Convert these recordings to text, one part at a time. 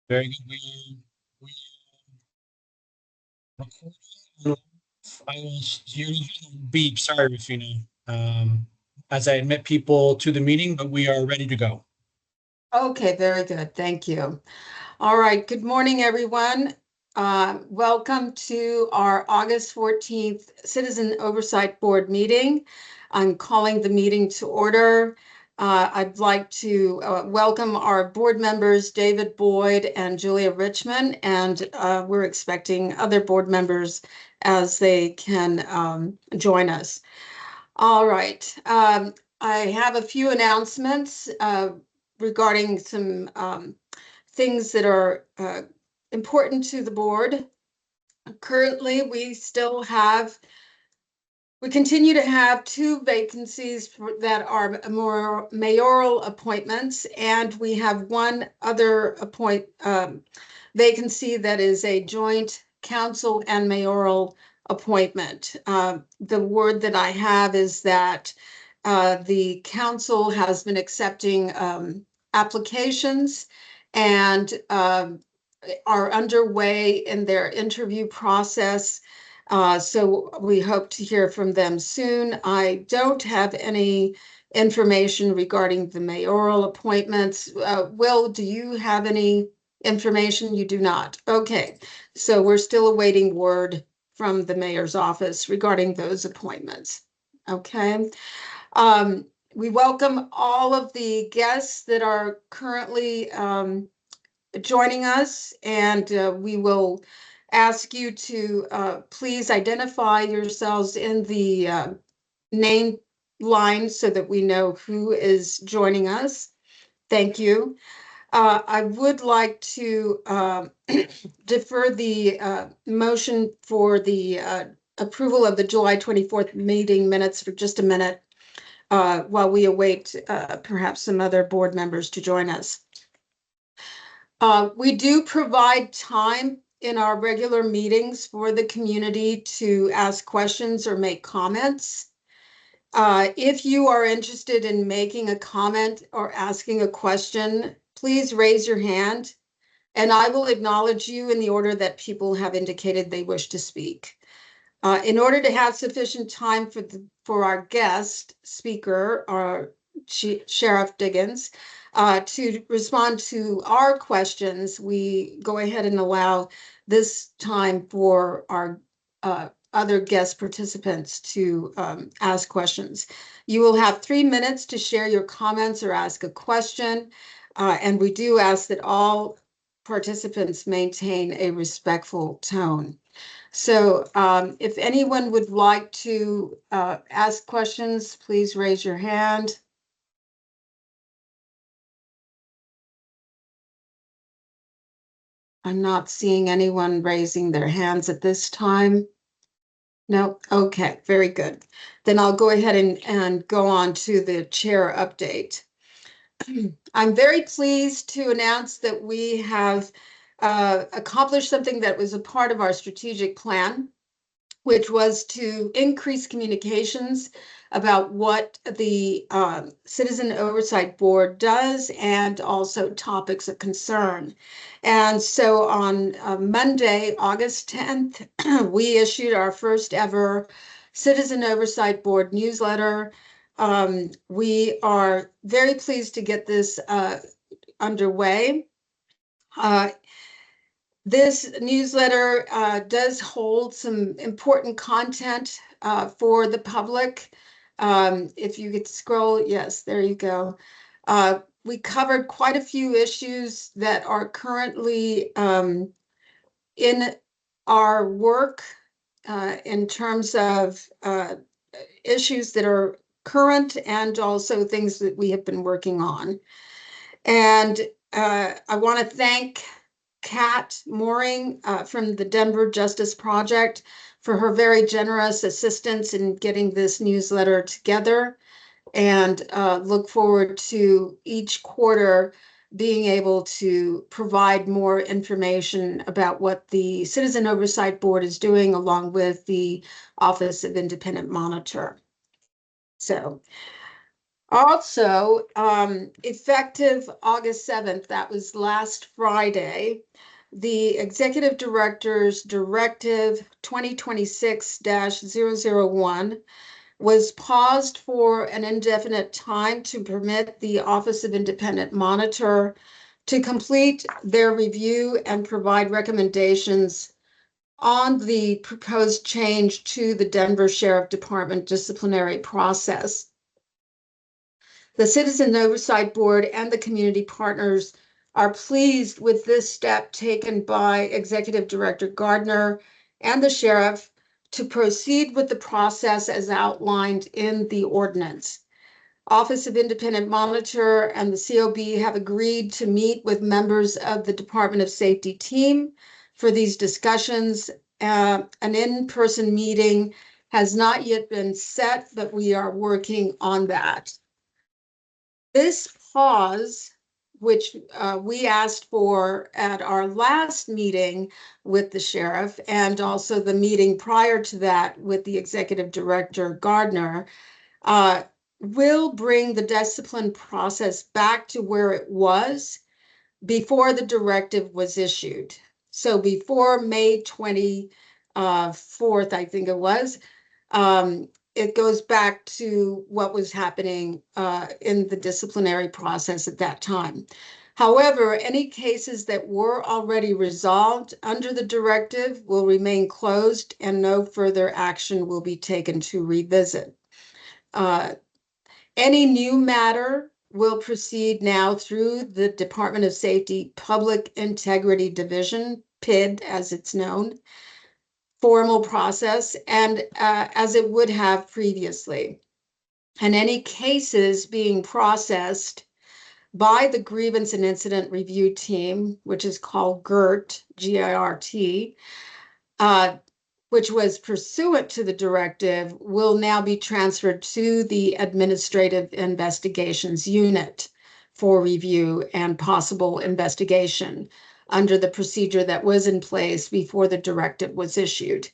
Very good. We recording. I will hear the beep. Sorry, Rufina. As I admit people to the meeting, but we are ready to go. Okay, very good. Thank you. All right. Good morning, everyone. Welcome to our August 14th Citizen Oversight Board meeting. I'm calling the meeting to order. I'd like to welcome our board members, David Boyd and Julia Richmond, and we're expecting other board members as they can join us. All right. I have a few announcements regarding some things that are important to the board. Currently, we continue to have two vacancies that are more mayoral appointments, and we have one other vacancy that is a joint council and mayoral appointment. The word that I have is that the council has been accepting applications and are underway in their interview process. So we hope to hear from them soon. I don't have any information regarding the mayoral appointments. Will, do you have any information? You do not. Okay, so we're still awaiting word from the mayor's office regarding those appointments. Okay. We welcome all of the guests that are currently joining us, and we will ask you to please identify yourselves in the name line so that we know who is joining us. Thank you. I would like to defer the motion for the approval of the July 24th meeting minutes for just a minute while we await perhaps some other board members to join us. We do provide time in our regular meetings for the community to ask questions or make comments. If you are interested in making a comment or asking a question, please raise your hand and I will acknowledge you in the order that people have indicated they wish to speak. In order to have sufficient time for our guest speaker, our Sheriff Diggins, to respond to our questions, we go ahead and allow this time for our other guest participants to ask questions. You will have 3 minutes to share your comments or ask a question, and we do ask that all participants maintain a respectful tone. So if anyone would like to ask questions, please raise your hand. I'm not seeing anyone raising their hands at this time. No, okay, very good. Then I'll go ahead and go on to the chair update. I'm very pleased to announce that we have accomplished something that was a part of our strategic plan, which was to increase communications about what the Citizen Oversight Board does and also topics of concern. And so on Monday, August 10th, we issued our first ever Citizen Oversight Board newsletter. We are very pleased to get this underway. This newsletter does hold some important content for the public. If you could scroll, yes, there you go. We covered quite a few issues that are currently in our work in terms of issues that are current and also things that we have been working on. And I want to thank Kat Mooring from the Denver Justice Project for her very generous assistance in getting this newsletter together, and look forward to each quarter being able to provide more information about what the Citizen Oversight Board is doing along with the Office of Independent Monitor. So Also, effective August 7th, that was last Friday, the Executive Director's Directive 2026-001 was paused for an indefinite time to permit the Office of Independent Monitor to complete their review and provide recommendations on the proposed change to the Denver Sheriff Department disciplinary process. The Citizen Oversight Board and the community partners are pleased with this step taken by Executive Director Gardner and the sheriff to proceed with the process as outlined in the ordinance. Office of Independent Monitor and the COB have agreed to meet with members of the Department of Safety team for these discussions. An in-person meeting has not yet been set, but we are working on that. This pause, which we asked for at our last meeting with the sheriff and also the meeting prior to that with the executive director Gardner, will bring the discipline process back to where it was before the directive was issued. So before May 24th, I think it was, it goes back to what was happening in the disciplinary process at that time. However, any cases that were already resolved under the directive will remain closed and no further action will be taken to revisit. Any new matter will proceed now through the Department of Safety Public Integrity Division, PID as it's known, formal process, and as it would have previously. And any cases being processed by the Grievance and Incident Review Team, which is called GIRT, G-I-R-T, which was pursuant to the directive, will now be transferred to the Administrative Investigations Unit for review and possible investigation under the procedure that was in place before the directive was issued.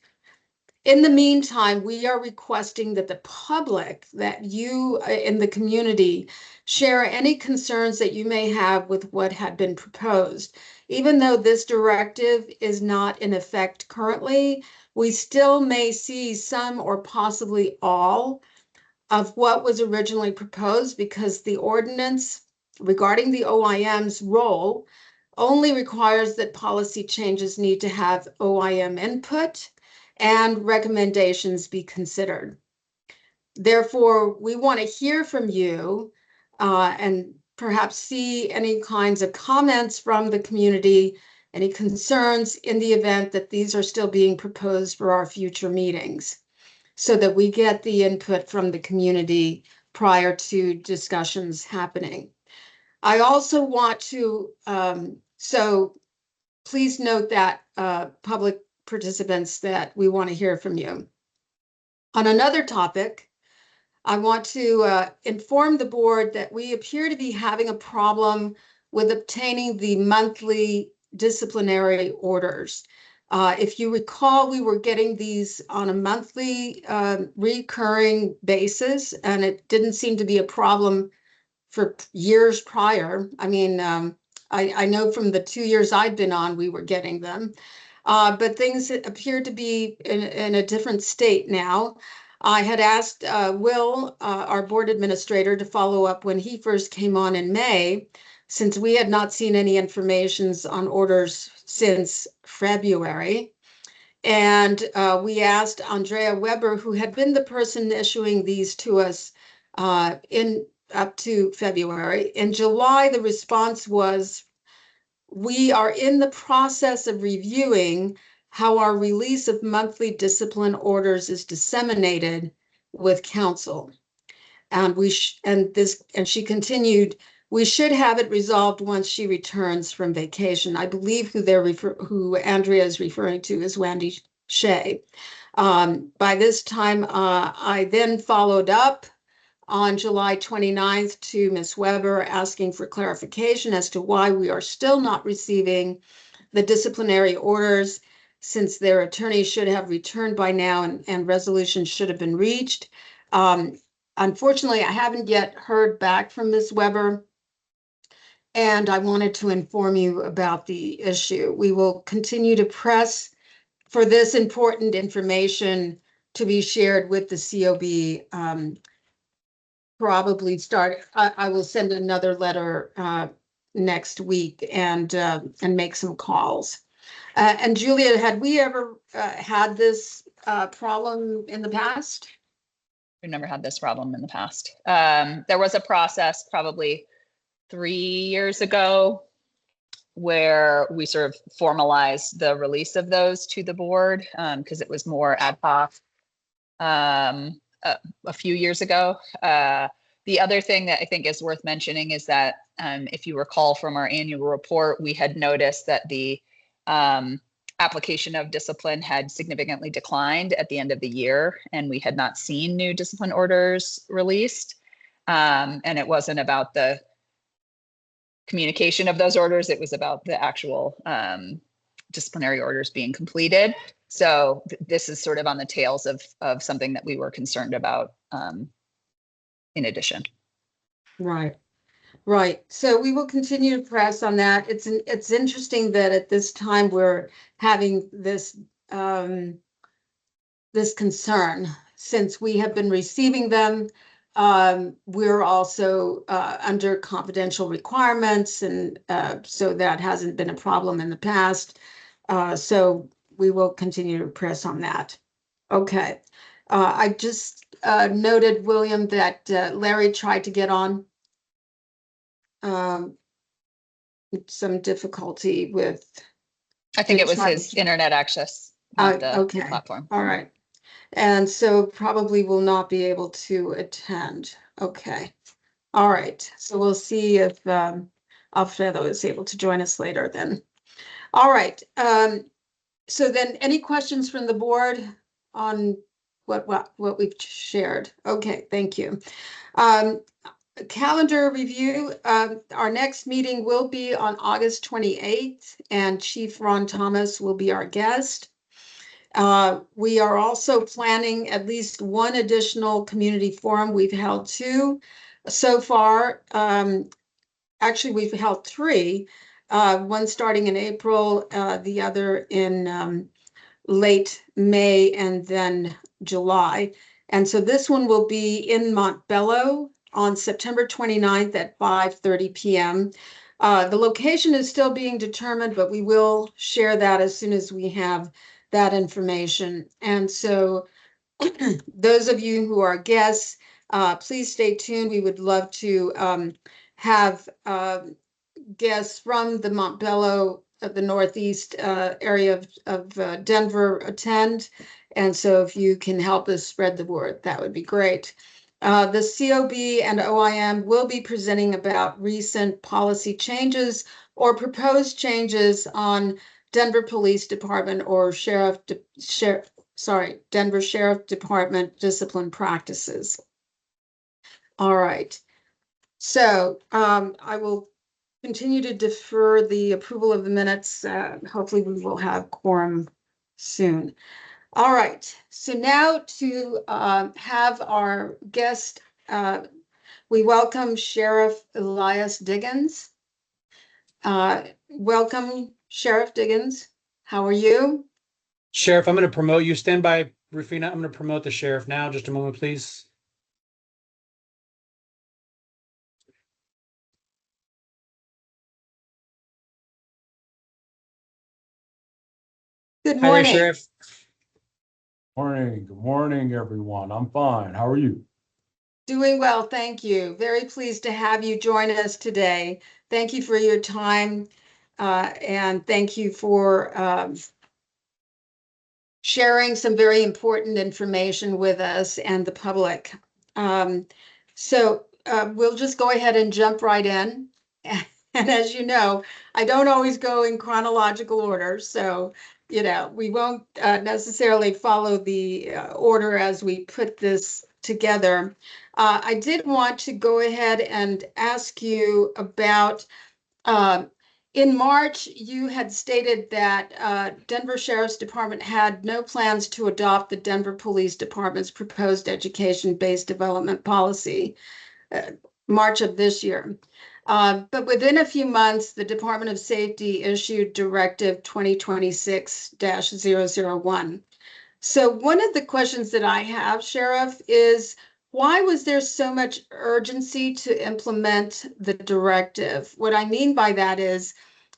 In the meantime, we are requesting that the public, that you in the community, share any concerns that you may have with what had been proposed. Even though this directive is not in effect currently, we still may see some or possibly all of what was originally proposed because the ordinance regarding the OIM's role only requires that policy changes need to have OIM input and recommendations be considered. Therefore, we want to hear from you and perhaps see any kinds of comments from the community, any concerns in the event that these are still being proposed for our future meetings, so that we get the input from the community prior to discussions happening. I also want to, so please note that public participants that we want to hear from you. On another topic, I want to inform the board that we appear to be having a problem with obtaining the monthly disciplinary orders. If you recall, we were getting these on a monthly recurring basis, and it didn't seem to be a problem for years prior. I mean, I know from the 2 years I'd been on, we were getting them. But things appear to be in a different state now. I had asked Will, our board administrator, to follow up when he first came on in May, since we had not seen any informations on orders since February. And we asked Andrea Weber, who had been the person issuing these to us in up to February. In July, the response was, we are in the process of reviewing how our release of monthly discipline orders is disseminated with council. And she continued, we should have it resolved once she returns from vacation. I believe who Andrea is referring to is Wendy Shea. By this time, I then followed up on July 29th to Ms. Weber, asking for clarification as to why we are still not receiving the disciplinary orders, since their attorney should have returned by now and resolution should have been reached. Unfortunately, I haven't yet heard back from Ms. Weber, and I wanted to inform you about the issue. We will continue to press for this important information to be shared with the COB. Probably start, I will send another letter next week and make some calls. And Julia, had we ever had this problem in the past? We've never had this problem in the past. There was a process probably 3 years ago where we sort of formalized the release of those to the board because it was more ad hoc a few years ago. The other thing that I think is worth mentioning is that if you recall from our annual report, we had noticed that the application of discipline had significantly declined at the end of the year, and we had not seen new discipline orders released. And it wasn't about the communication of those orders, it was about the actual disciplinary orders being completed. So this is sort of on the tails of something that we were concerned about in addition. Right. Right. So we will continue to press on that. It's interesting that at this time we're having this this concern since we have been receiving them. We're also under confidential requirements, and so that hasn't been a problem in the past. So we will continue to press on that. Okay. I just noted, William, that Larry tried to get on. Some difficulty with. I think it was his internet access, not the Okay. platform. All right. And so probably will not be able to attend. Okay. All right. So we'll see if Alfredo is able to join us later then. All right. So then any questions from the board on what we've shared? Okay, thank you. Calendar review. Our next meeting will be on August 28th, and Chief Ron Thomas will be our guest. We are also planning at least one additional community forum. We've held 2 so far. Actually, we've held 3, one starting in April, the other in late May, and then July. And so this one will be in Montbello on September 29th at 5:30 p.m. The location is still being determined, but we will share that as soon as we have that information. And so those of you who are guests, please stay tuned. We would love to have guests from the Montbello, the Northeast area of Denver attend. And so if you can help us spread the word, that would be great. The COB and OIM will be presenting about recent policy changes or proposed changes on Denver Police Department or Denver Sheriff Department discipline practices. All right. So I will continue to defer the approval of the minutes. Hopefully we will have quorum soon. All right, so now to have our guest, we welcome Sheriff Elias Diggins. Welcome, Sheriff Diggins. How are you? Sheriff, I'm going to promote you. Stand by, Rufina. I'm going to promote the sheriff now. Just a moment, please. Good Hi there, morning. Sheriff. Morning. Good morning, everyone. I'm fine. How are you? Doing well, thank you. Very pleased to have you join us today. Thank you for your time, and thank you for sharing some very important information with us and the public. So we'll just go ahead and jump right in. And as you know, I don't always go in chronological order, so we won't necessarily follow the order as we put this together. I did want to go ahead and ask you about In March, you had stated that Denver Sheriff's Department had no plans to adopt the Denver Police Department's proposed education-based development policy, March of this year. But within a few months, the Department of Safety issued Directive 2026-001. So one of the questions that I have, Sheriff, is why was there so much urgency to implement the directive? What I mean by that is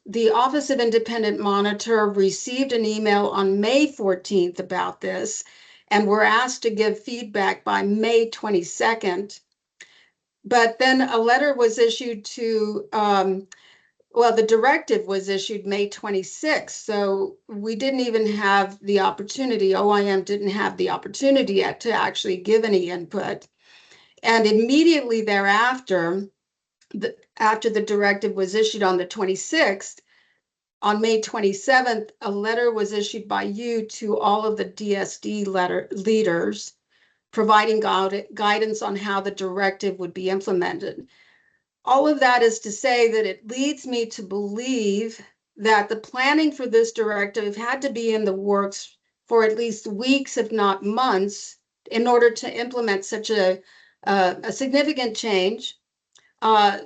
the Office of Independent Monitor received an email on May 14th about this, and were asked to give feedback by May 22nd. But then a letter was issued to, the directive was issued May 26th. So we didn't even have the opportunity, OIM didn't have the opportunity yet to actually give any input. And immediately thereafter, after the directive was issued on the 26th, on May 27th, a letter was issued by you to all of the DSD leaders, providing guidance on how the directive would be implemented. All of that is to say that it leads me to believe that the planning for this directive had to be in the works for at least weeks, if not months, in order to implement such a significant change.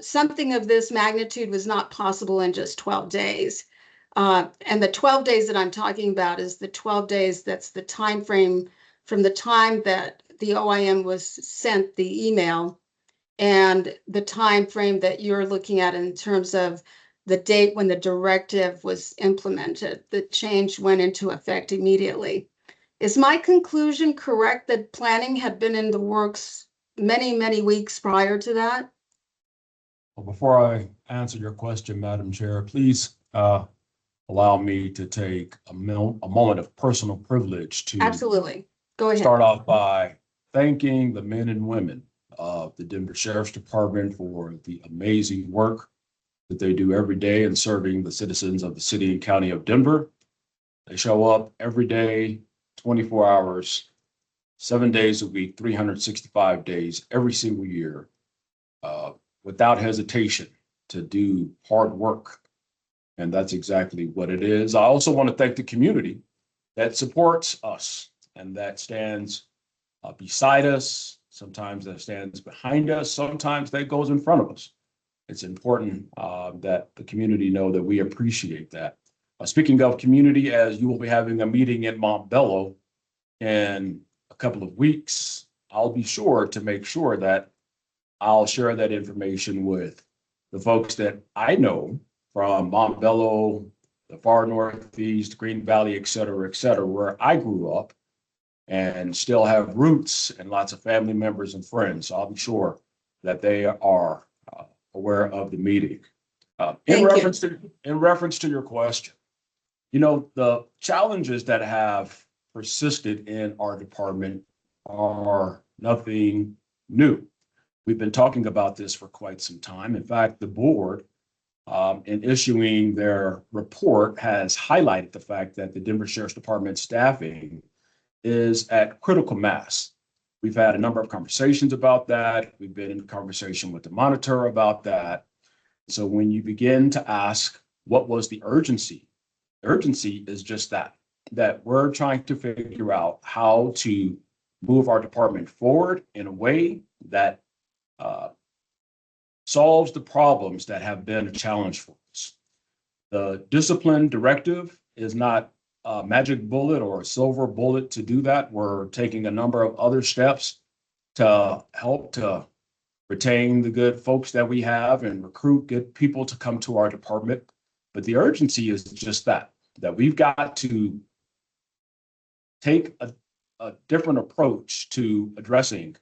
Something of this magnitude was not possible in just 12 days. And the 12 days that I'm talking about is the 12 days, that's the time frame from the time that the OIM was sent the email and the time frame that you're looking at in terms of the date when the directive was implemented. The change went into effect immediately. Is my conclusion correct that planning had been in the works many, many weeks prior to that? Well, before I answer your question, Madam Chair, please allow me to take a moment of personal privilege to Absolutely. Go ahead. start off by thanking the men and women of the Denver Sheriff's Department for the amazing work that they do every day in serving the citizens of the city and county of Denver. They show up every day, 24 hours, 7 days a week, 365 days, every single year, without hesitation to do hard work. And that's exactly what it is. I also want to thank the community that supports us and that stands beside us. Sometimes that stands behind us. Sometimes that goes in front of us. It's important that the community know that we appreciate that. Speaking of community, as you will be having a meeting in Montbello in a couple of weeks, I'll be sure to make sure that I'll share that information with the folks that I know from Montbello, the far northeast, Green Valley, et cetera, where I grew up and still have roots and lots of family members and friends. So I'll be sure that they are aware of the meeting. In reference to your question, you know, the challenges that have persisted in our department are nothing new. We've been talking about this for quite some time. In fact, the board, in issuing their report, has highlighted the fact that the Denver Sheriff's Department staffing is at critical mass. We've had a number of conversations about that. We've been in conversation with the monitor about that. So when you begin to ask, what was the urgency? The urgency is just that we're trying to figure out how to move our department forward in a way that solves the problems that have been a challenge for us. The discipline directive is not a magic bullet or a silver bullet to do that. We're taking a number of other steps to help to retain the good folks that we have and recruit good people to come to our department. But the urgency is just that we've got to take a different approach to addressing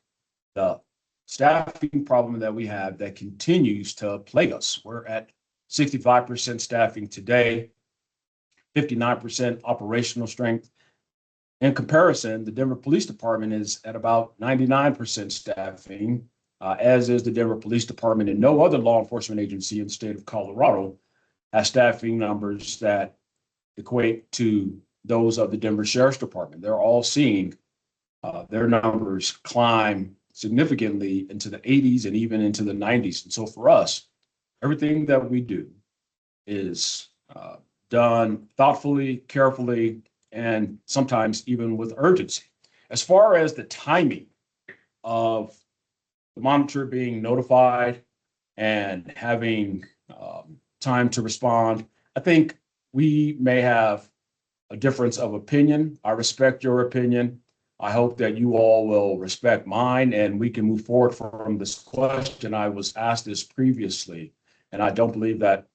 the staffing problem that we have that continues to plague us. We're at 65% staffing today, 59% operational strength. In comparison, the Denver Police Department is at about 99% staffing, as is the Denver Police Department, and no other law enforcement agency in the state of Colorado has staffing numbers that equate to those of the Denver Sheriff's Department. They're all seeing their numbers climb significantly into the 80s and even into the 90s. And so for us, everything that we do is done thoughtfully, carefully, and sometimes even with urgency. As far as the timing of the monitor being notified and having time to respond, I think we may have a difference of opinion. I respect your opinion. I hope that you all will respect mine and we can move forward from this question. I was asked this previously, and I don't believe that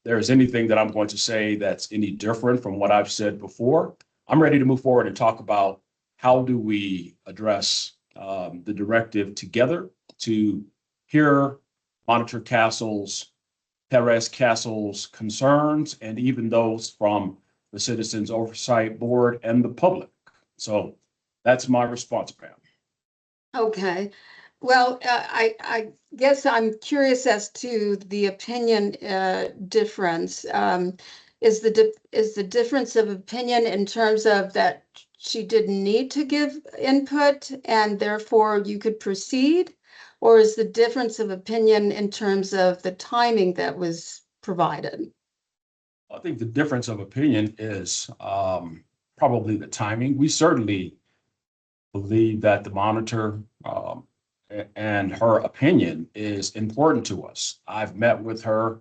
there's anything that I'm going to say that's any different from what I've said before. I'm ready to move forward and talk about how do we address the directive together to hear Monitor Perez Castle's concerns, and even those from the Citizens Oversight Board and the public. So that's my response, Pam. Okay. Well, I guess I'm curious as to the opinion difference. Is the difference of opinion in terms of that she didn't need to give input and therefore you could proceed? Or is the difference of opinion in terms of the timing that was provided? I think the difference of opinion is probably the timing. We certainly believe that the monitor and her opinion is important to us. I've met with her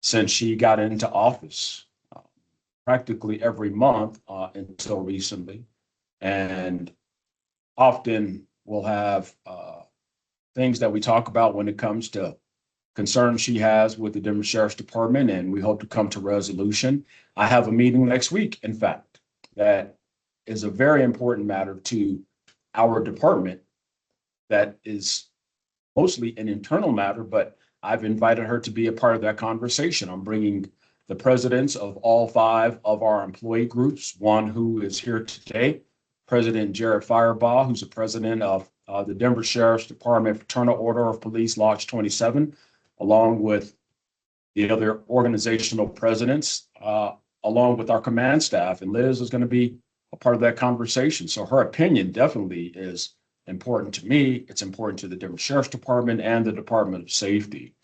since she got into office practically every month until recently. And often we'll have things that we talk about when it comes to concerns she has with the Denver Sheriff's Department, and we hope to come to resolution. I have a meeting next week, in fact, that is a very important matter to our department that is mostly an internal matter, but I've invited her to be a part of that conversation. I'm bringing the presidents of all 5 of our employee groups, one who is here today, President Jared Firebaugh, who's the president of the Denver Sheriff's Department Fraternal Order of Police Lodge 27, along with the other organizational presidents, along with our command staff. And Liz is going to be a part of that conversation. So her opinion definitely is important to me. It's important to the Denver Sheriff's Department and the Department of Safety.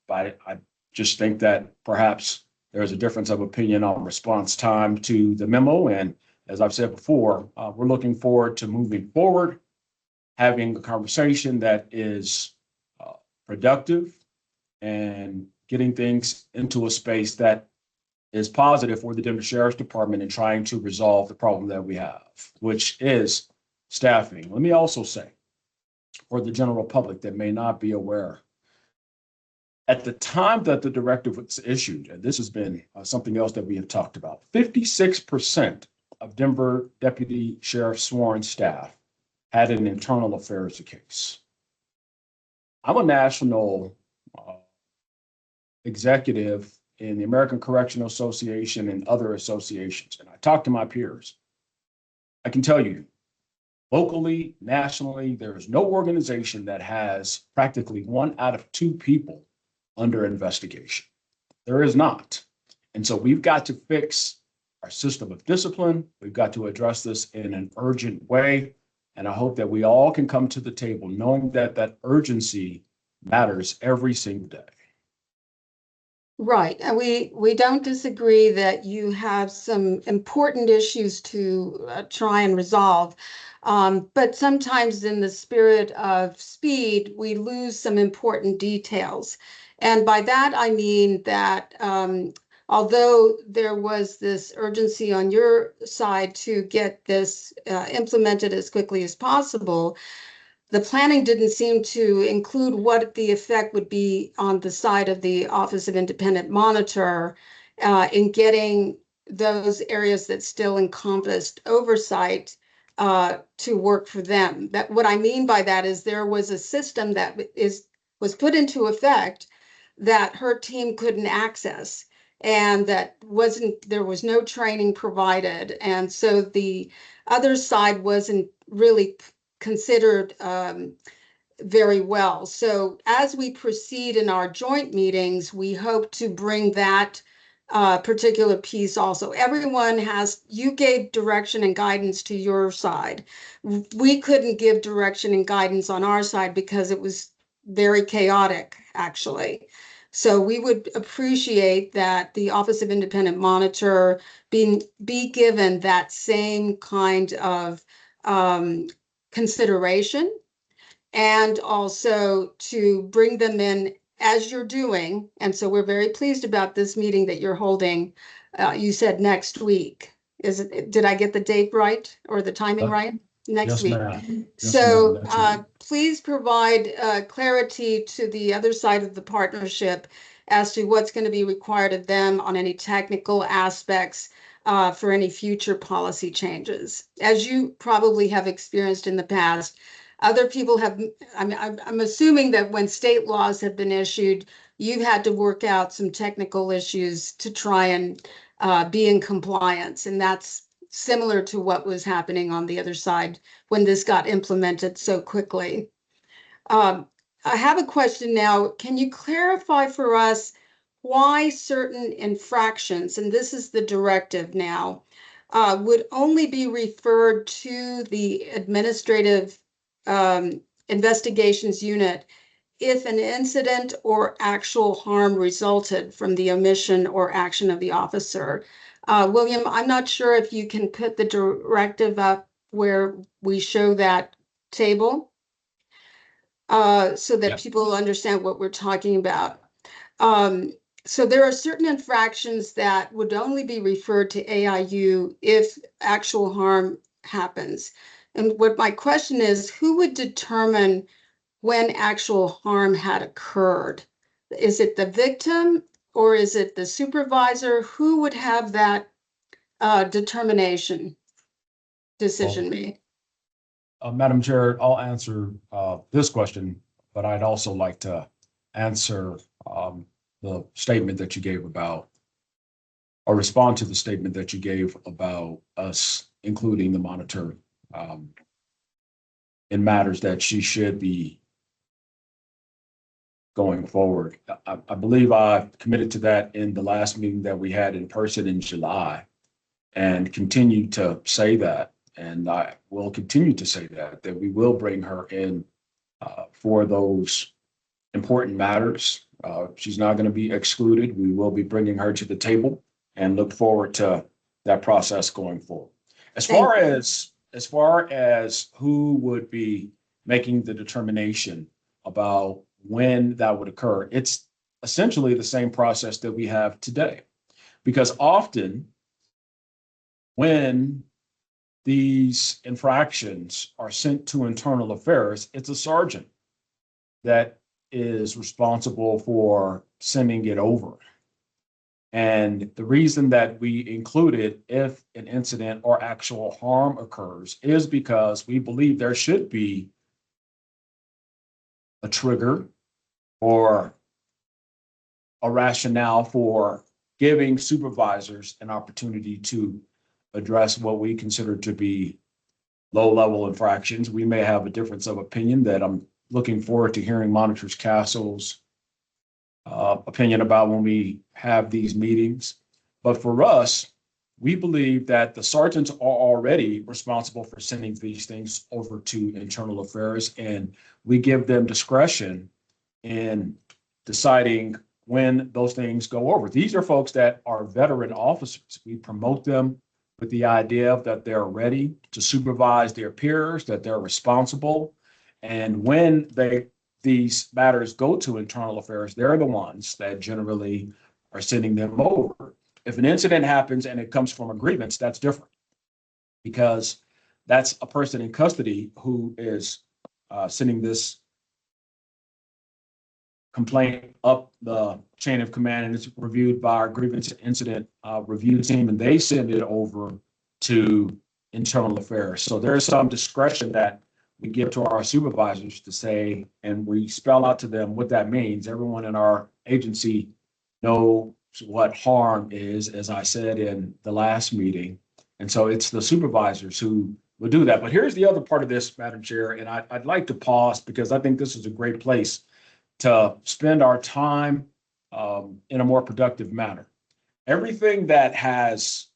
But I just think that perhaps there's a difference of opinion on response time to the memo. And as I've said before, we're looking forward to moving forward, having a conversation that is productive and getting things into a space that is positive for the Denver Sheriff's Department in trying to resolve the problem that we have, which is staffing. Let me also say, for the general public that may not be aware, at the time that the directive was issued, and this has been something else that we have talked about, 56% of Denver deputy sheriff sworn staff had an internal affairs case. I'm a national executive in the American Correctional Association and other associations, and I talk to my peers. I can tell you, locally, nationally, there is no organization that has practically 1 out of 2 people under investigation. There is not. And so we've got to fix our system of discipline. We've got to address this in an urgent way. And I hope that we all can come to the table knowing that that urgency matters every single day. Right. And we don't disagree that you have some important issues to try and resolve. But sometimes in the spirit of speed, we lose some important details. And by that, I mean that although there was this urgency on your side to get this implemented as quickly as possible, the planning didn't seem to include what the effect would be on the side of the Office of Independent Monitor in getting those areas that still encompassed oversight to work for them. That what I mean by that is there was a system that was put into effect that her team couldn't access, and that there was no training provided, and so the other side wasn't really considered very well. So as we proceed in our joint meetings, we hope to bring that particular piece also. You gave direction and guidance to your side. We couldn't give direction and guidance on our side because it was very chaotic, actually. So we would appreciate that the Office of Independent Monitor be given that same kind of consideration, and also to bring them in as you're doing. And so we're very pleased about this meeting that you're holding. You said next week. Did I get the date right or the timing right? Next Yes, week. ma'am. Yes, So ma'am. That's it. please provide clarity to the other side of the partnership as to what's going to be required of them on any technical aspects for any future policy changes. As you probably have experienced in the past, other people have, I mean, I'm assuming that when state laws have been issued, you've had to work out some technical issues to try and be in compliance. And that's similar to what was happening on the other side when this got implemented so quickly. I have a question now. Can you clarify for us why certain infractions, and this is the directive now, would only be referred to the administrative investigations unit if an incident or actual harm resulted from the omission or action of the officer? William, I'm not sure if you can put the directive up where we show that table so that Yep. people understand what we're talking about. So there are certain infractions that would only be referred to AIU if actual harm happens. And what my question is, who would determine when actual harm had occurred? Is it the victim or is it the supervisor? Who would have that decision made? Madam Chair, I'll answer this question, but I'd also like to answer the statement that you gave about, or respond to the statement that you gave about us including the monitor in matters that she should be going forward. I believe I committed to that in the last meeting that we had in person in July, and continue to say that. And I will continue to say that we will bring her in for those important matters. She's not going to be excluded. We will be bringing her to the table and look forward to that process going forward. As far as who would be making the determination about when that would occur, it's essentially the same process that we have today. Because often when these infractions are sent to internal affairs, it's a sergeant that is responsible for sending it over. And the reason that we included if an incident or actual harm occurs is because we believe there should be a trigger or a rationale for giving supervisors an opportunity to address what we consider to be low-level infractions. We may have a difference of opinion that I'm looking forward to hearing Monitors Castle's opinion about when we have these meetings. But for us, we believe that the sergeants are already responsible for sending these things over to internal affairs, and we give them discretion in deciding when those things go over. These are folks that are veteran officers. We promote them with the idea that they're ready to supervise their peers, that they're responsible. And when these matters go to internal affairs, they're the ones that generally are sending them over. If an incident happens and it comes from a grievance, that's different, because that's a person in custody who is sending this complaint up the chain of command, and it's reviewed by our grievance incident review team, and they send it over to internal affairs. So there's some discretion that we give to our supervisors to say, and we spell out to them what that means. Everyone in our agency knows what harm is, as I said in the last meeting. And so it's the supervisors who will do that. But here's the other part of this, Madam Chair, and I'd like to pause because I think this is a great place to spend our time in a more productive manner. Everything that has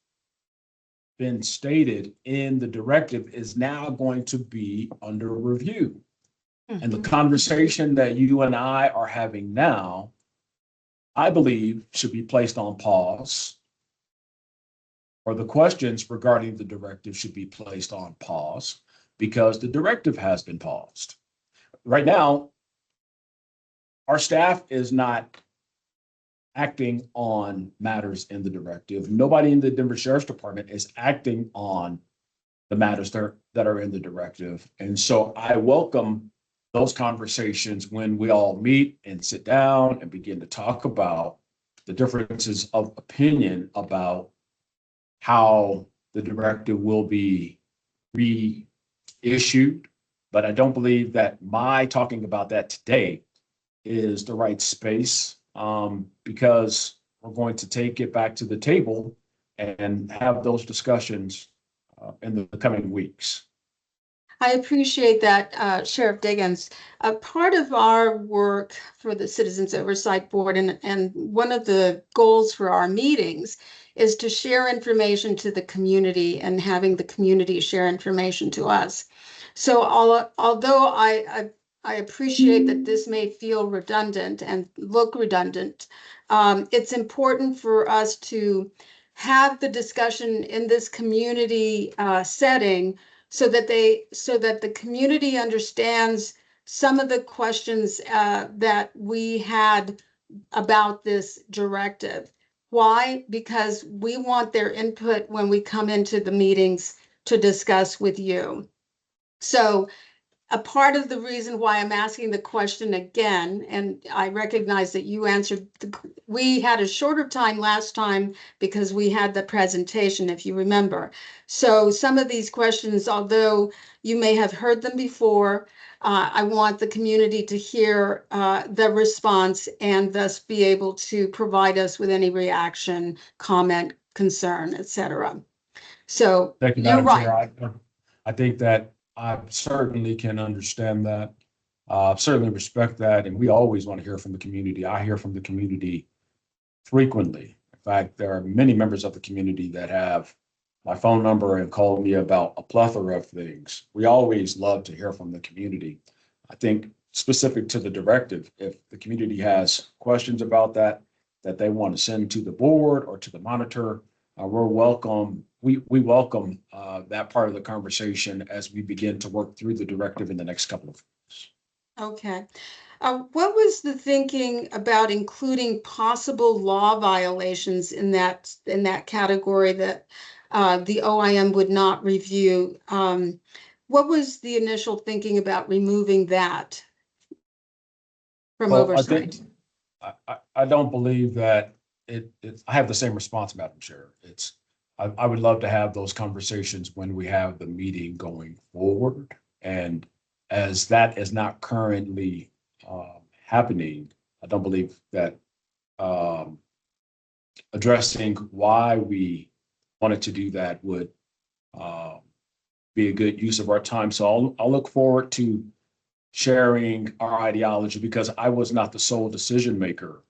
been stated in the directive is now going to be under review. And the conversation that you and I are having now I believe should be placed on pause, or the questions regarding the directive should be placed on pause, because the directive has been paused. Right now, our staff is not acting on matters in the directive. Nobody in the Denver Sheriff's Department is acting on the matters that are in the directive. And so I welcome those conversations when we all meet and sit down and begin to talk about the differences of opinion about how the directive will be reissued. But I don't believe that my talking about that today is the right space, because we're going to take it back to the table and have those discussions in the coming weeks. I appreciate that, Sheriff Diggins. Part of our work for the Citizens Oversight Board and one of the goals for our meetings is to share information to the community and having the community share information to us. So although I appreciate that this may feel redundant and look redundant, it's important for us to have the discussion in this community setting so that the community understands some of the questions that we had about this directive. Why? Because we want their input when we come into the meetings to discuss with you. So a part of the reason why I'm asking the question again, and I recognize that you answered, we had a shorter time last time because we had the presentation, if you remember. So some of these questions, although you may have heard them before, I want the community to hear the response and thus be able to provide us with any reaction, comment, concern, etc. So Thank you, you're Madam right. Chair. I think that I certainly can understand that. Certainly respect that. And we always want to hear from the community. I hear from the community frequently. In fact, there are many members of the community that have my phone number and call me about a plethora of things. We always love to hear from the community. I think specific to the directive, if the community has questions about that they want to send to the board or to the monitor, we're welcome. We welcome that part of the conversation as we begin to work through the directive in the next couple of weeks. Okay. What was the thinking about including possible law violations in that category that the OIM would not review? What was the initial thinking about removing that from Well, oversight? I don't believe that I have the same response, Madam Chair. I would love to have those conversations when we have the meeting going forward. And as that is not currently happening, I don't believe that addressing why we wanted to do that would be a good use of our time. So I'll look forward to sharing our ideology, because I was not the sole decision maker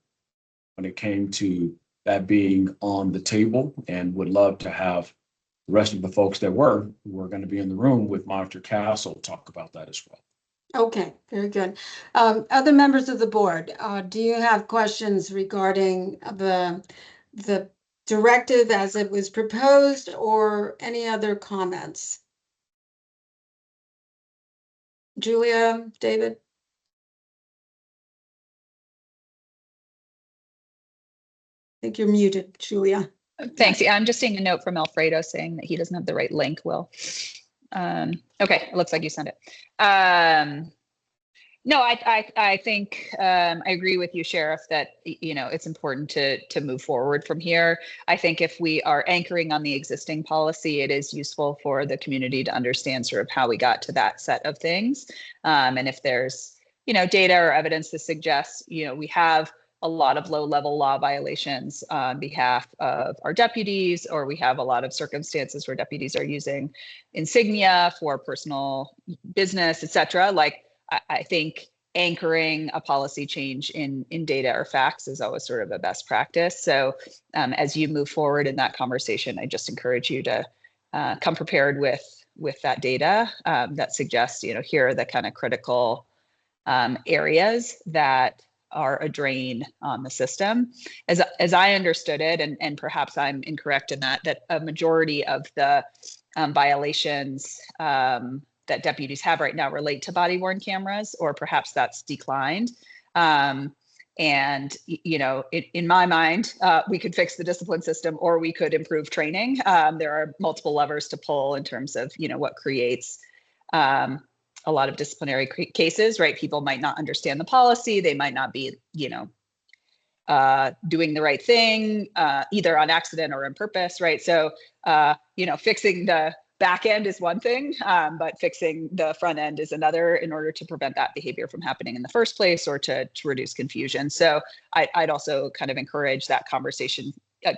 when it came to that being on the table, and would love to have the rest of the folks who were going to be in the room with Monitor Castle talk about that as well. Okay, very good. Other members of the board, do you have questions regarding the directive as it was proposed, or any other comments? Julia, David? I think you're muted, Julia. Thanks. Yeah, I'm just seeing a note from Alfredo saying that he doesn't have the right link. Will. Okay, it looks like you sent it. No, I think I agree with you, Sheriff, that it's important to move forward from here. I think if we are anchoring on the existing policy, it is useful for the community to understand sort of how we got to that set of things, and if there's data or evidence to suggest we have a lot of low-level law violations on behalf of our deputies, or we have a lot of circumstances where deputies are using insignia for personal business, et cetera. Like, I think anchoring a policy change in data or facts is always sort of a best practice. So as you move forward in that conversation, I just encourage you to come prepared with that data that suggests, here are the kind of critical areas that are a drain on the system. As I understood it, and perhaps I'm incorrect in that a majority of the violations that deputies have right now relate to body worn cameras, or perhaps that's declined. And, you know, in my mind, we could fix the discipline system, or we could improve training. There are multiple levers to pull in terms of, you know, what creates a lot of disciplinary cases, right? People might not understand the policy. They might not be, you know, doing the right thing, either on accident or on purpose, right? So, you know, fixing the back end is one thing, but fixing the front end is another, in order to prevent that behavior from happening in the first place, or to reduce confusion. So I'd also kind of encourage that conversation,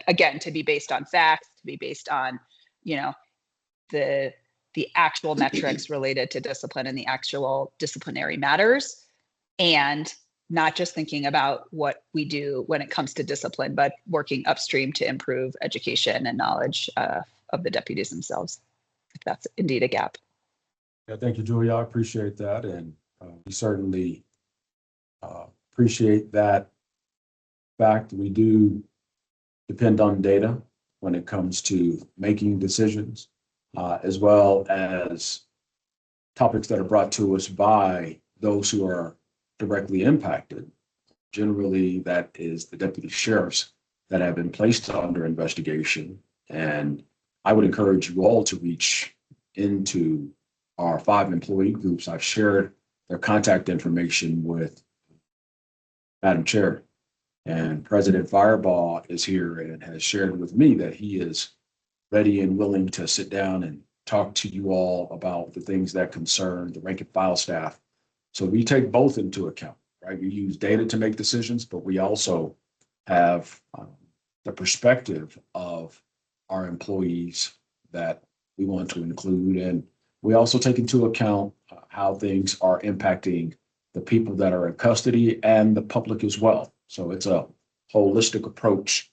again, to be based on facts, to be based on, you know, the actual metrics related to discipline and the actual disciplinary matters, and not just thinking about what we do when it comes to discipline, but working upstream to improve education and knowledge of the deputies themselves, if that's indeed a gap. Yeah, thank you, Julia. I appreciate that. And we certainly appreciate that fact. We do depend on data when it comes to making decisions, as well as topics that are brought to us by those who are directly impacted. Generally, that is the deputy sheriffs that have been placed under investigation. And I would encourage you all to reach into our 5 employee groups. I've shared their contact information with Madam Chair, and President Firebaugh is here and has shared with me that he is ready and willing to sit down and talk to you all about the things that concern the rank and file staff. So we take both into account, right? We use data to make decisions, but we also have the perspective of our employees that we want to include. And we also take into account how things are impacting the people that are in custody and the public as well. So it's a holistic approach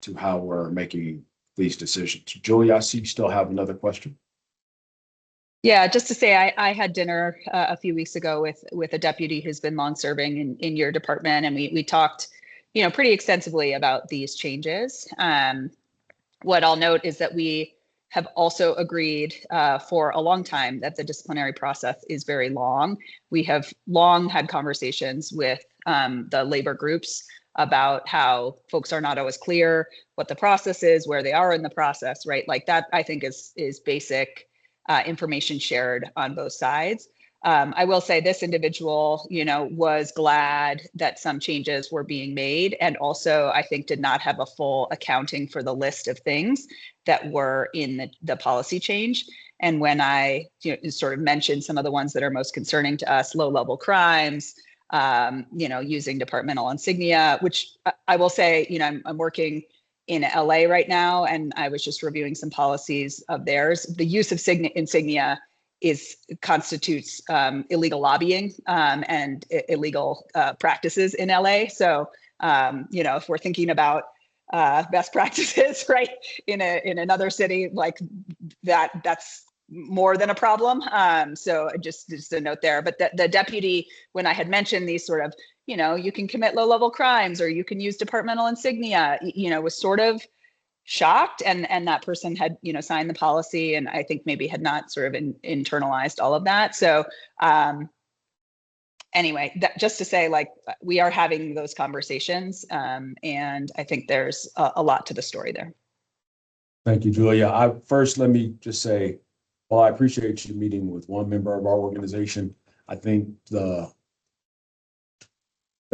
to how we're making these decisions. Julie, I see you still have another question. Yeah, just to say, I had dinner a few weeks ago with a deputy who's been long serving in your department, and we talked, you know, pretty extensively about these changes. What I'll note is that we have also agreed for a long time that the disciplinary process is very long. We have long had conversations with the labor groups about how folks are not always clear what the process is, where they are in the process, right? Like that, I think is basic information shared on both sides. I will say this individual, you know, was glad that some changes were being made, and also I think did not have a full accounting for the list of things that were in the policy change. And when I, you know, sort of mentioned some of the ones that are most concerning to us, low-level crimes, you know, using departmental insignia, which I will say, you know, I'm working in LA right now, and I was just reviewing some policies of theirs. The use of insignia constitutes illegal lobbying and illegal practices in LA. So, you know, if we're thinking about best practices, right, in another city like that, that's more than a problem. So just a note there. But the deputy, when I had mentioned these sort of, you know, you can commit low-level crimes or you can use departmental insignia, you know, was sort of shocked, and that person had, you know, signed the policy, and I think maybe had not sort of internalized all of that. So anyway, just to say, like, we are having those conversations, and I think there's a lot to the story there. Thank you, Julia. First, let me just say, well, I appreciate you meeting with one member of our organization. I think the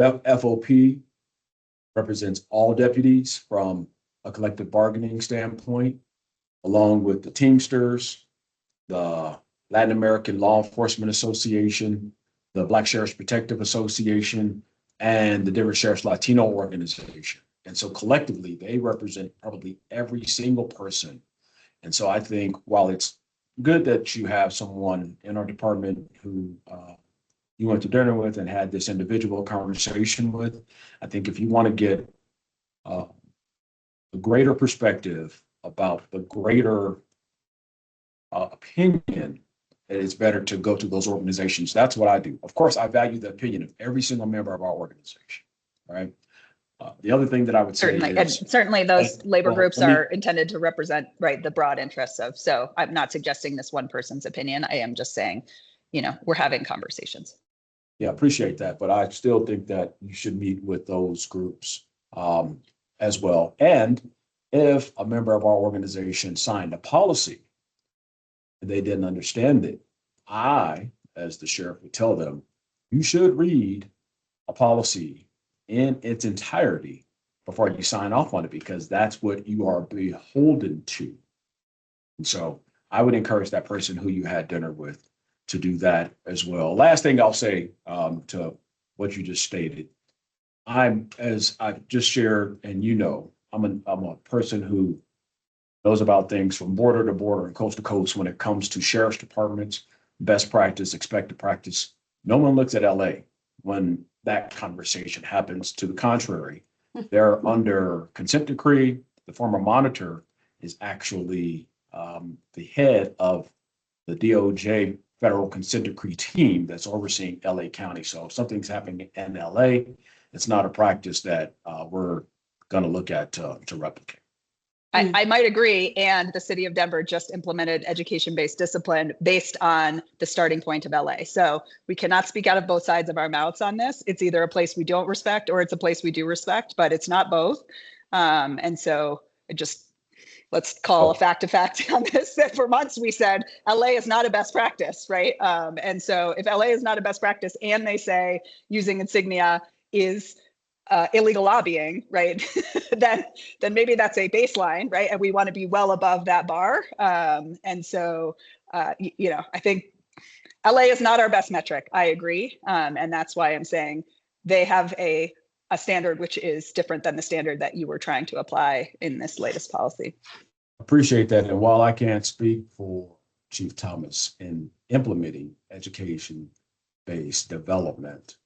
FOP represents all deputies from a collective bargaining standpoint, along with the Teamsters, the Latin American Law Enforcement Association, the Black Sheriffs Protective Association, and the Denver Sheriffs Latino Organization. And so collectively, they represent probably every single person. And so I think while it's good that you have someone in our department who you went to dinner with and had this individual conversation with, I think if you want to get a greater perspective about the greater opinion it's better to go to those organizations. That's what I do. Of course, I value the opinion of every single member of our organization, right? The other thing that I would say Certainly, and is, certainly those labor well, groups let me- are intended to represent, right, the broad interests of, so I'm not suggesting this one person's opinion. I am just saying, we're having conversations. yeah, appreciate that, but I still think that you should meet with those groups as well. And if a member of our organization signed a policy and they didn't understand it, I, as the sheriff, would tell them, you should read a policy in its entirety before you sign off on it, because that's what you are beholden to. And so I would encourage that person who you had dinner with to do that as well. Last thing I'll say to what you just stated, as I've just shared, and I'm a person who knows about things from border to border and coast to coast when it comes to sheriff's departments, best practice, expected practice. No one looks at LA when that conversation happens. To the contrary, they're under consent decree. The former monitor is actually the head of the DOJ federal consent decree team that's overseeing LA County. So if something's happening in LA, it's not a practice that we're going to look at to replicate. I might agree. And the city of Denver just implemented education-based discipline based on the starting point of LA. So we cannot speak out of both sides of our mouths on this. It's either a place we don't respect or it's a place we do respect, but it's not both. And so let's call a fact on this. That for months we said LA is not a best practice, right? And so if LA is not a best practice and they say using insignia is illegal lobbying, right? then maybe that's a baseline, right? And we want to be well above that bar. And so, I think LA is not our best metric. I agree. And that's why I'm saying they have a standard which is different than the standard that you were trying to apply in this latest policy. Appreciate that. And while I can't speak for Chief Thomas in implementing education-based development,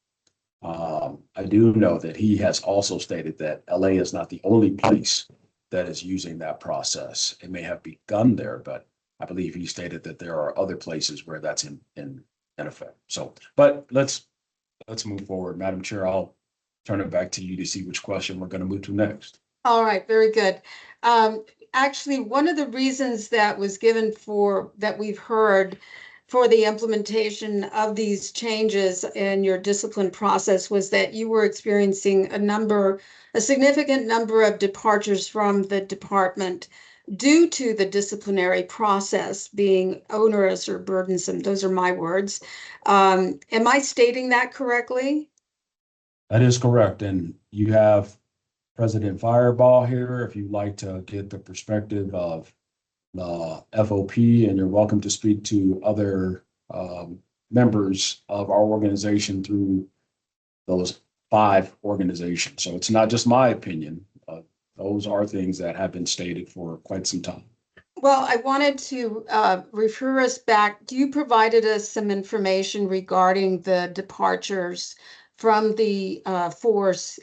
I do know that he has also stated that LA is not the only place that is using that process. It may have begun there, but I believe he stated that there are other places where that's in effect. So, but let's move forward. Madam Chair, I'll turn it back to you to see which question we're going to move to next. All right, very good. Actually, one of the reasons that was given that we've heard for the implementation of these changes in your discipline process was that you were experiencing a significant number of departures from the department due to the disciplinary process being onerous or burdensome. Those are my words. Am I stating that correctly? That is correct. And you have President Fireball here, if you'd like to get the perspective of the FOP, and you're welcome to speak to other members of our organization through those 5 organizations. So it's not just my opinion. Those are things that have been stated for quite some time. Well, I wanted to refer us back. You provided us some information regarding the departures from the force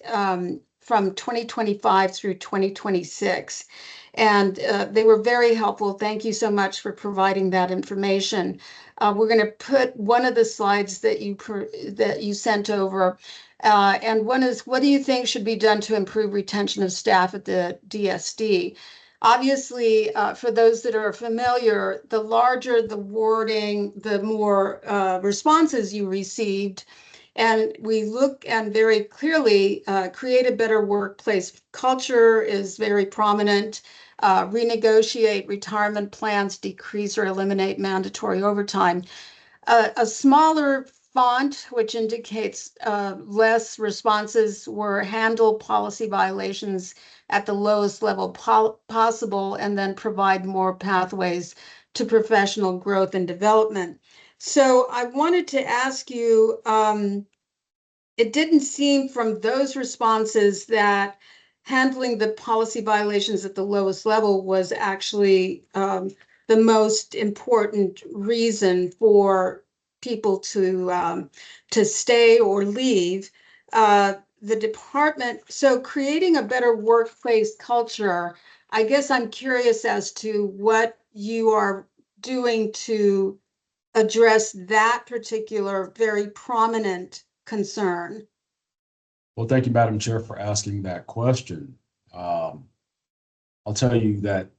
from 2025 through 2026. And they were very helpful. Thank you so much for providing that information. We're going to put one of the slides that you sent over. And one is, what do you think should be done to improve retention of staff at the DSD? Obviously, for those that are familiar, the larger the wording, the more responses you received. And we look and very clearly create a better workplace culture is very prominent. Renegotiate retirement plans, decrease or eliminate mandatory overtime. A smaller font, which indicates less responses, were handle policy violations at the lowest level possible, and then provide more pathways to professional growth and development. So I wanted to ask you, it didn't seem from those responses that handling the policy violations at the lowest level was actually the most important reason for people to stay or leave the department. So creating a better workplace culture, I guess I'm curious as to what you are doing to address that particular very prominent concern? Well, thank you, Madam Chair, for asking that question. I'll tell you that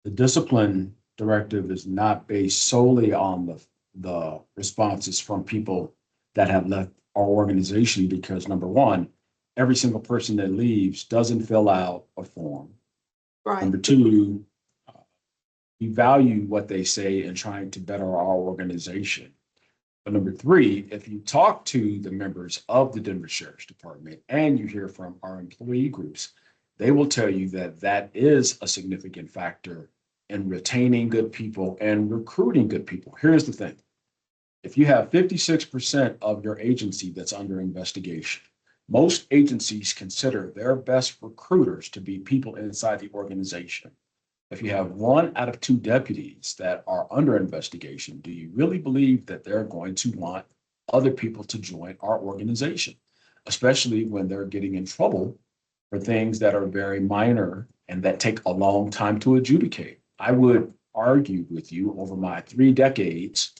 the discipline directive is not based solely on the responses from people that have left our organization, because number one, every single person that leaves doesn't fill out a form. Right. Number two, we value what they say in trying to better our organization. But number three, if you talk to the members of the Denver Sheriff's Department and you hear from our employee groups, they will tell you that that is a significant factor in retaining good people and recruiting good people. Here's the thing. If you have 56% of your agency that's under investigation, most agencies consider their best recruiters to be people inside the organization. If you have 1 out of 2 deputies that are under investigation, do you really believe that they're going to want other people to join our organization, especially when they're getting in trouble for things that are very minor and that take a long time to adjudicate? I would argue with you over my 3 decades.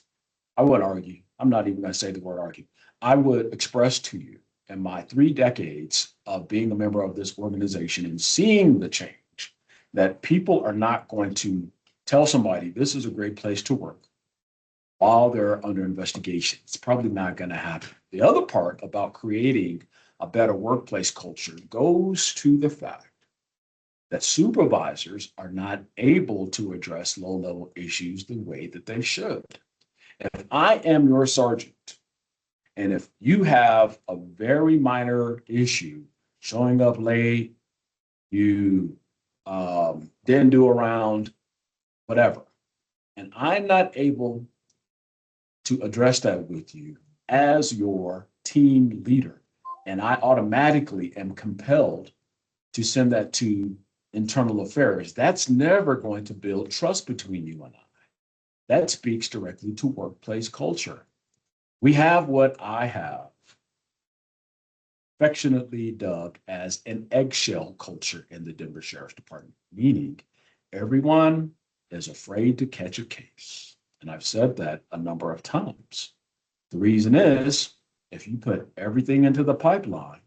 I would argue, I'm not even going to say the word argue. I would express to you in my 3 decades of being a member of this organization and seeing the change, that people are not going to tell somebody this is a great place to work while they're under investigation. It's probably not going to happen. The other part about creating a better workplace culture goes to the fact that supervisors are not able to address low-level issues the way that they should. If I am your sergeant, and if you have a very minor issue, showing up late, you didn't do around, whatever, and I'm not able to address that with you as your team leader, and I automatically am compelled to send that to internal affairs, that's never going to build trust between you and I. That speaks directly to workplace culture. We have what I have affectionately dubbed as an eggshell culture in the Denver Sheriff's Department, meaning everyone is afraid to catch a case. And I've said that a number of times. The reason is, if you put everything into the pipeline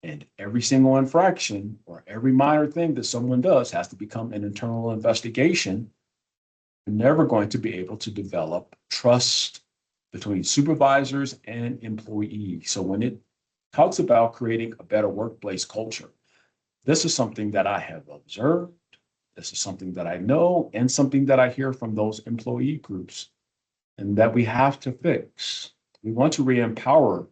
and every single infraction or every minor thing that someone does has to become an internal investigation, you're never going to be able to develop trust between supervisors and employees. So when it talks about creating a better workplace culture, this is something that I have observed. This is something that I know and something that I hear from those employee groups and that we have to fix. We want to re-empower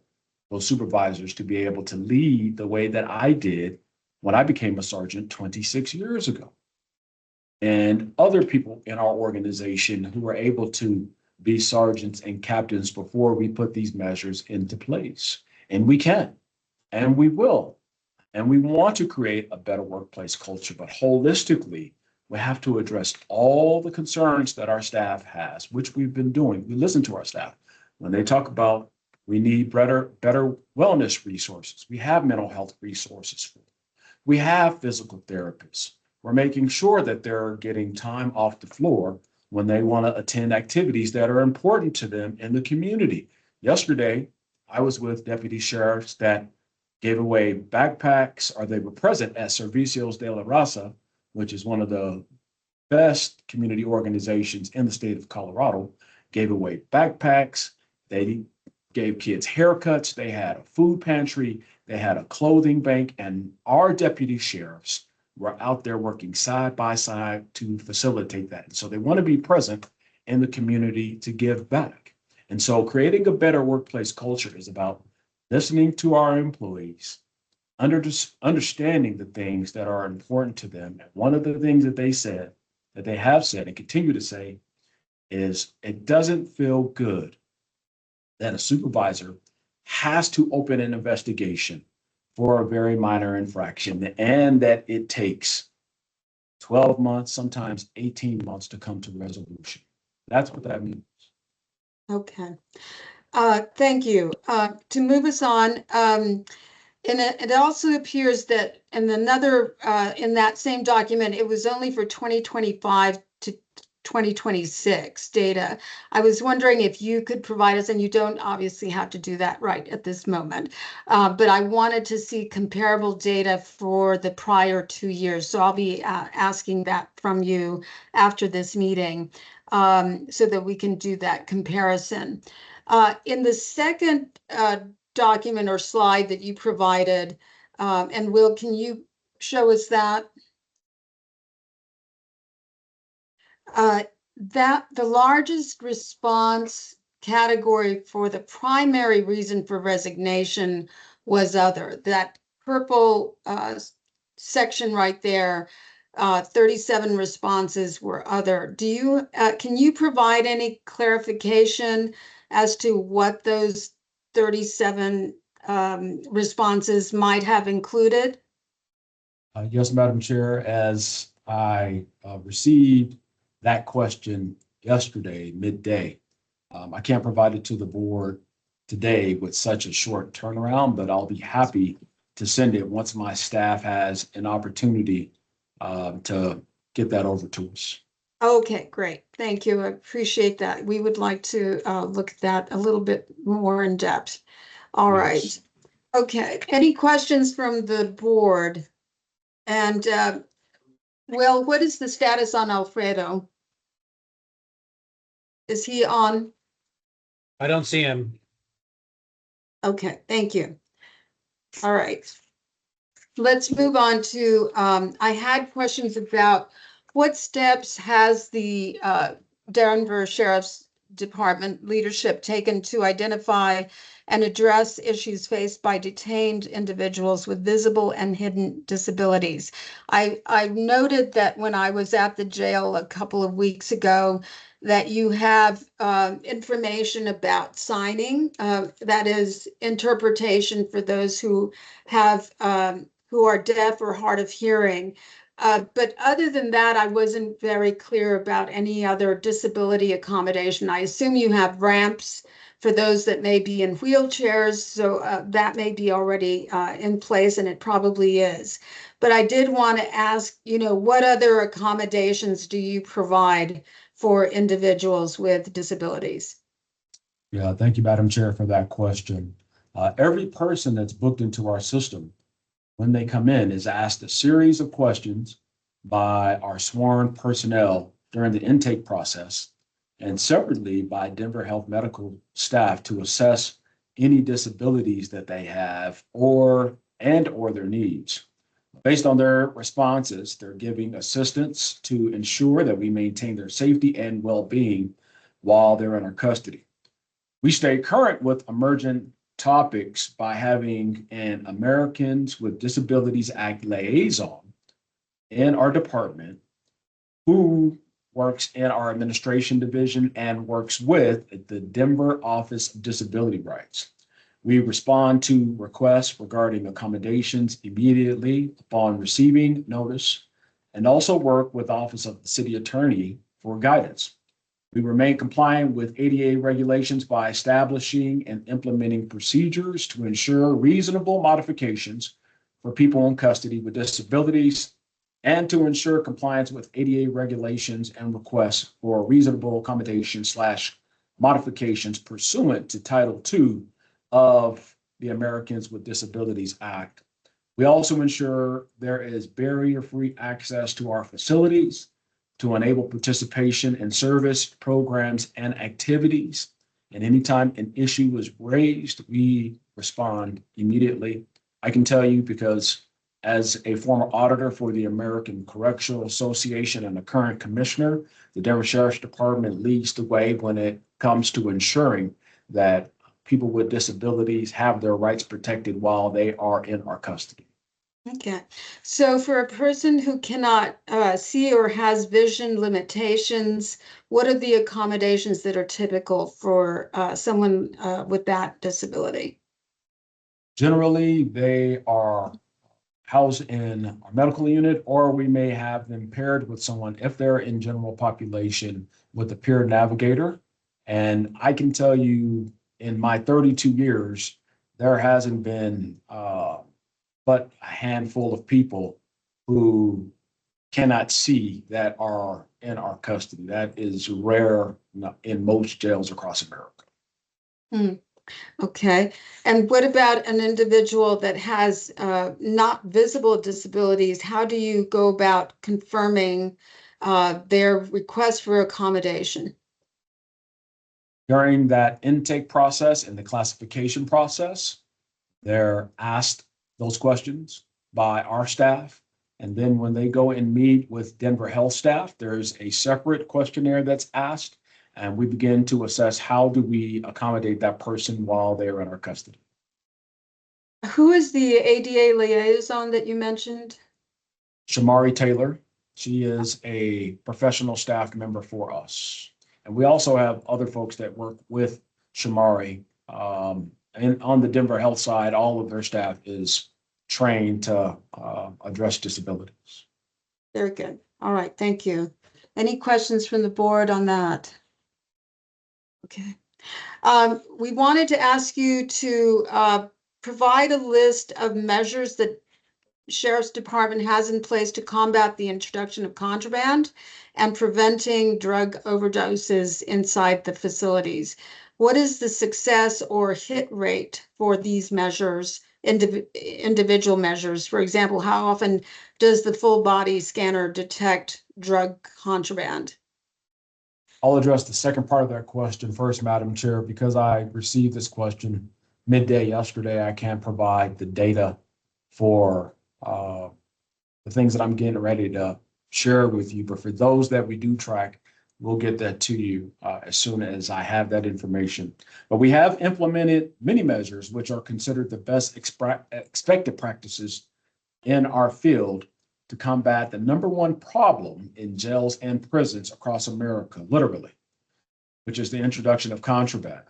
those supervisors to be able to lead the way that I did when I became a sergeant 26 years ago. And other people in our organization who were able to be sergeants and captains before we put these measures into place. And we can, and we will. And we want to create a better workplace culture, but holistically, we have to address all the concerns that our staff has, which we've been doing. We listen to our staff. When they talk about we need better wellness resources, we have mental health resources for them. We have physical therapists. We're making sure that they're getting time off the floor when they want to attend activities that are important to them in the community. Yesterday, I was with deputy sheriffs that gave away backpacks, or they were present at Servicios de la Raza, which is one of the best community organizations in the state of Colorado, gave away backpacks. They gave kids haircuts. They had a food pantry. They had a clothing bank, and our deputy sheriffs were out there working side by side to facilitate that. And so they want to be present in the community to give back. And so creating a better workplace culture is about listening to our employees, understanding the things that are important to them. And one of the things that they said, that they have said and continue to say, is it doesn't feel good that a supervisor has to open an investigation for a very minor infraction, and that it takes 12 months, sometimes 18 months to come to resolution. That's what that means. Okay. Thank you. To move us on, and it also appears that in that same document, it was only for 2025 to 2026 data. I was wondering if you could provide us, and you don't obviously have to do that right at this moment, but I wanted to see comparable data for the prior 2 years. So I'll be asking that from you after this meeting, so that we can do that comparison. In the second document or slide that you provided, and Will, can you show us that? That the largest response category for the primary reason for resignation was other. That purple section right there, 37 responses were other. Do you can you provide any clarification as to what those 37 responses might have included? Yes, Madam Chair, as I received that question yesterday, midday, I can't provide it to the board today with such a short turnaround, but I'll be happy to send it once my staff has an opportunity to get that over to us. Okay, great. Thank you. I appreciate that. We would like to look at that a little bit more in depth. All right. Yes. Okay. Any questions from the board? And Will, what is the status on Alfredo? Is he on? I don't see him. Okay, thank you. All right. Let's move on to, I had questions about what steps has the Denver Sheriff's Department leadership taken to identify and address issues faced by detained individuals with visible and hidden disabilities. I noted that when I was at the jail a couple of weeks ago, that you have information about signing, that is interpretation for those who have who are deaf or hard of hearing. But other than that, I wasn't very clear about any other disability accommodation. I assume you have ramps for those that may be in wheelchairs, so that may be already in place, and it probably is. But I did want to ask, what other accommodations do you provide for individuals with disabilities? Yeah, thank you, Madam Chair, for that question. Every person that's booked into our system, when they come in, is asked a series of questions by our sworn personnel during the intake process, and separately by Denver Health medical staff to assess any disabilities that they have or their needs. Based on their responses, they're giving assistance to ensure that we maintain their safety and well-being while they're in our custody. We stay current with emergent topics by having an Americans with Disabilities Act liaison in our department who works in our administration division and works with the Denver Office of Disability Rights. We respond to requests regarding accommodations immediately upon receiving notice, and also work with the Office of the City Attorney for guidance. We remain compliant with ADA regulations by establishing and implementing procedures to ensure reasonable modifications for people in custody with disabilities, and to ensure compliance with ADA regulations and requests for reasonable accommodations / modifications pursuant to Title II of the Americans with Disabilities Act. We also ensure there is barrier-free access to our facilities to enable participation in service programs and activities. And anytime an issue is raised, we respond immediately. I can tell you, because as a former auditor for the American Correctional Association and a current commissioner, the Denver Sheriff's Department leads the way when it comes to ensuring that people with disabilities have their rights protected while they are in our custody. Okay, so for a person who cannot see or has vision limitations, what are the accommodations that are typical for someone with that disability? Generally, they are housed in our medical unit, or we may have them paired with someone if they're in general population with a peer navigator. And I can tell you, in my 32 years, there hasn't been but a handful of people who cannot see that are in our custody. That is rare in most jails across America. Okay. And what about an individual that has not visible disabilities? How do you go about confirming their request for accommodation? During that intake process and the classification process, they're asked those questions by our staff. And then when they go and meet with Denver Health staff, there's a separate questionnaire that's asked. And we begin to assess how do we accommodate that person while they're in our custody. Who is the ADA liaison that you mentioned? Shamari Taylor, she is a professional staff member for us. And we also have other folks that work with Shamari. And on the Denver Health side, all of their staff is trained to address disabilities. Very good. All right, thank you. Any questions from the board on that? Okay. We wanted to ask you to provide a list of measures that Sheriff's Department has in place to combat the introduction of contraband and preventing drug overdoses inside the facilities. What is the success or hit rate for these measures, individual measures? For example, how often does the full body scanner detect drug contraband? I'll address the second part of that question first, Madam Chair, because I received this question midday yesterday. I can't provide the data for the things that I'm getting ready to share with you. But for those that we do track, we'll get that to you as soon as I have that information. But we have implemented many measures which are considered the best expected practices in our field to combat the number one problem in jails and prisons across America, literally, which is the introduction of contraband,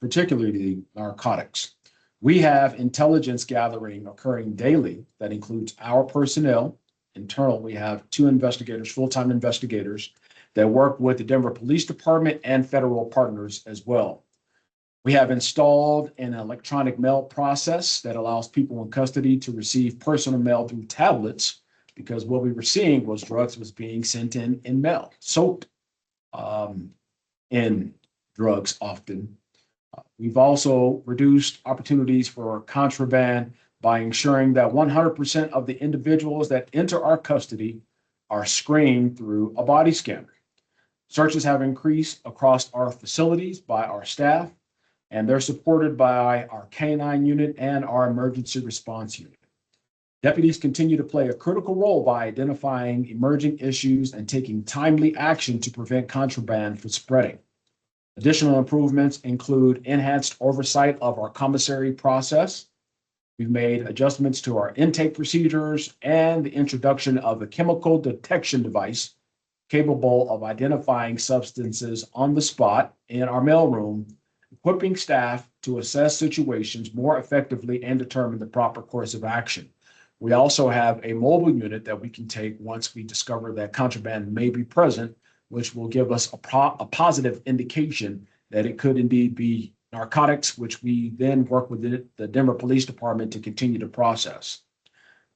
particularly narcotics. We have intelligence gathering occurring daily that includes our personnel. Internal, we have 2 investigators, full-time investigators that work with the Denver Police Department and federal partners as well. We have installed an electronic mail process that allows people in custody to receive personal mail through tablets, because what we were seeing was drugs was being sent in mail, soaked in drugs often. We've also reduced opportunities for contraband by ensuring that 100% of the individuals that enter our custody are screened through a body scanner. Searches have increased across our facilities by our staff, and they're supported by our K-9 unit and our emergency response unit. Deputies continue to play a critical role by identifying emerging issues and taking timely action to prevent contraband from spreading. Additional improvements include enhanced oversight of our commissary process. We've made adjustments to our intake procedures and the introduction of a chemical detection device capable of identifying substances on the spot in our mailroom, equipping staff to assess situations more effectively and determine the proper course of action. We also have a mobile unit that we can take once we discover that contraband may be present, which will give us a positive indication that it could indeed be narcotics, which we then work with the Denver Police Department to continue to process.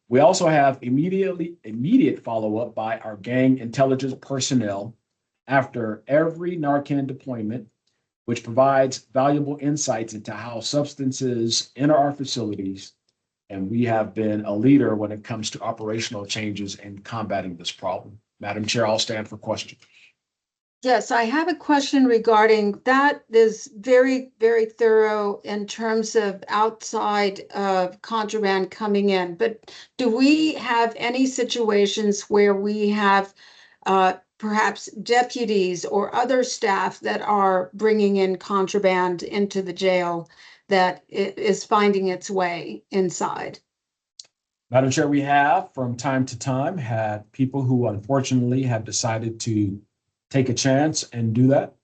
We also have immediate follow-up by our gang intelligence personnel after every Narcan deployment, which provides valuable insights into how substances enter our facilities. And we have been a leader when it comes to operational changes in combating this problem. Madam Chair, I'll stand for questions. Yes, I have a question regarding that. Is very, very thorough in terms of outside of contraband coming in. But do we have any situations where we have perhaps deputies or other staff that are bringing in contraband into the jail that it is finding its way inside? Madam Chair, we have from time to time had people who unfortunately have decided to take a chance and do that.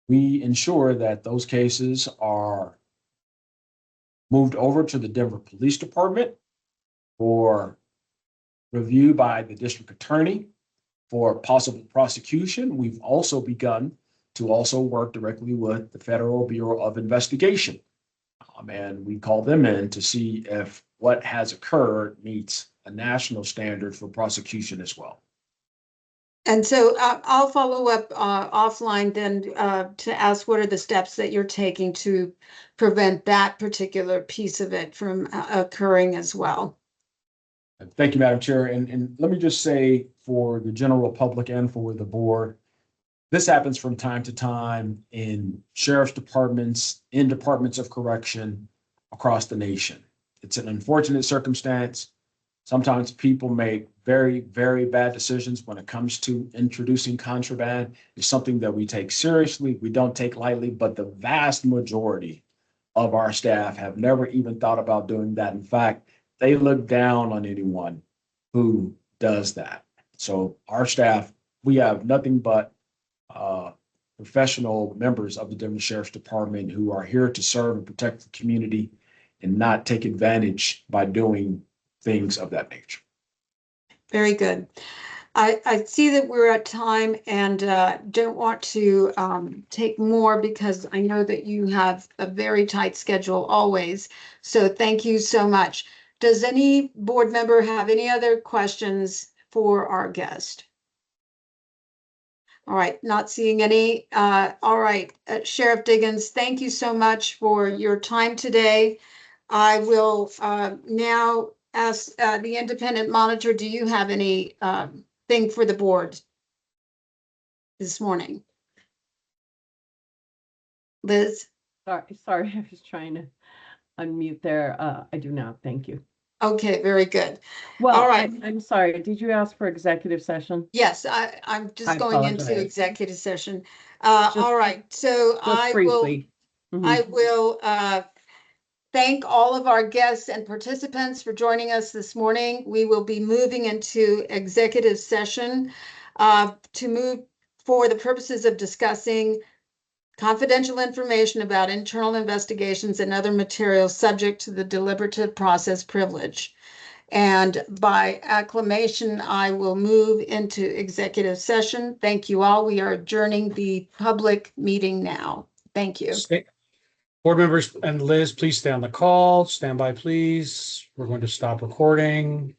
We ensure that those cases are moved over to the Denver Police Department for review by the district attorney for possible prosecution. We've also begun to also work directly with the Federal Bureau of Investigation. And we call them in to see if what has occurred meets a national standard for prosecution as well. And so I'll follow up offline then to ask what are the steps that you're taking to prevent that particular piece of it from occurring as well. Thank you, Madam Chair. And let me just say for the general public and for the board, this happens from time to time in sheriff's departments, in departments of correction across the nation. It's an unfortunate circumstance. Sometimes people make very, very bad decisions when it comes to introducing contraband. It's something that we take seriously, we don't take lightly, but the vast majority of our staff have never even thought about doing that. In fact, they look down on anyone who does that. So our staff, we have nothing but professional members of the Denver Sheriff's Department who are here to serve and protect the community and not take advantage by doing things of that nature. Very good. I see that we're at time and don't want to take more because I know that you have a very tight schedule always. So thank you so much. Does any board member have any other questions for our guest? All right, not seeing any. All right, Sheriff Diggins, thank you so much for your time today. I will now ask the independent monitor, do you have any thing for the board this morning? Liz? Sorry, I was trying to unmute there. I do not, thank you. Okay, very good. Well, All right. I'm sorry, did you ask for executive session? Yes, I'm just I going into apologize. executive session. All right, so Just briefly. I will thank all of our guests and participants for joining us this morning. We will be moving into executive session to move for the purposes of discussing confidential information about internal investigations and other materials subject to the deliberative process privilege. And by acclamation, I will move into executive session. Thank you all. We are adjourning the public meeting now. Thank you. Board members and Liz, please stay on the call. Stand by, please. We're going to stop recording.